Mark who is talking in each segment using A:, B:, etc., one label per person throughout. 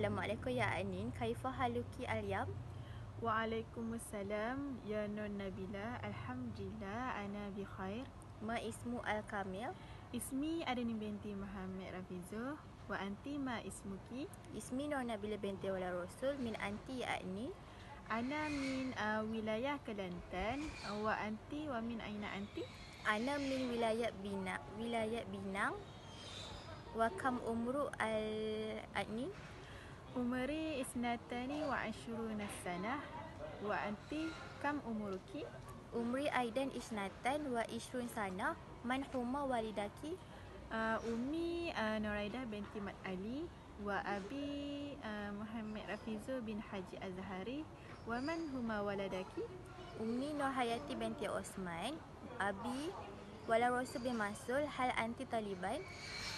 A: Assalamualaikum ya Anin. Kaifa haluki al-yam?
B: Waalaikumsalam ya Nun Nabila. Alhamdulillah ana bi khair.
A: Ma ismu al-kamil?
B: Ismi Adani binti Muhammad Rafizuh. Wa anti ma ismuki?
A: Ismi Nur Nabila binti Wala Rasul. Min anti ya Anin?
B: Ana min wilayah Kelantan. Wa anti wa min aina anti?
A: Ana min wilayah Binang. Wa kam umru al-Anin?
B: Umri isnatani wa ashruna sanah. Wa anti kam umuruki?
A: Umri aidan isnatan wa ishrun sana. Man huma walidaki?
B: Ummi Nuraidah binti Mat Ali. Wa abi Muhammad Rafizuh bin Haji Azhari. Wa man huma waladaki?
A: Ummi Nur Hayati binti Osman. Abi Wala Rasul bin Masul. Hal anti taliban?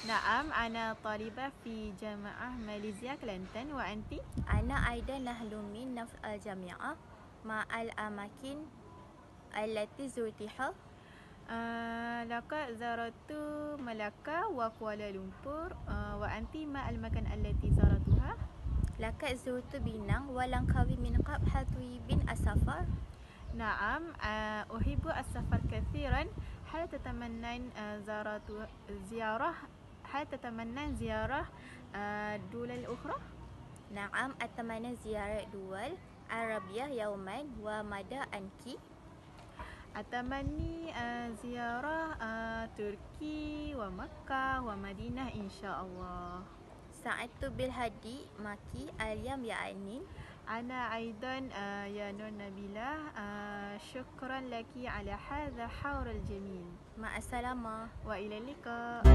B: Naam, ana talibah fi Jamaah Malaysia Kelantan. Wa anti?
A: Ana aidan nahlu min nafs al-jami'ah ma'al amakin allati zurtiha.
B: Laqad zaratu Melaka wa Kuala Lumpur. Wa anti ma al-makan allati zaratuha?
A: Laqad zurtu Binang wa Langkawi min qab hatwi bin asafar.
B: Naam, uhibbu as-safar kathiran. Hal tatamannan ziarah dulal ukhra?
A: Naam, atamana ziyarat dual Arabiyah yauman wa mada anki.
B: Atamani ziarah Turki wa Makkah wa Madinah insyaAllah.
A: Sa'atu bil hadi maki al-yam ya Anin.
B: Ana aidan ya Nun Nabila. Syukran laki ala hadha hawr al-jamil.
A: Ma'assalamah.
B: Wa ila liqa.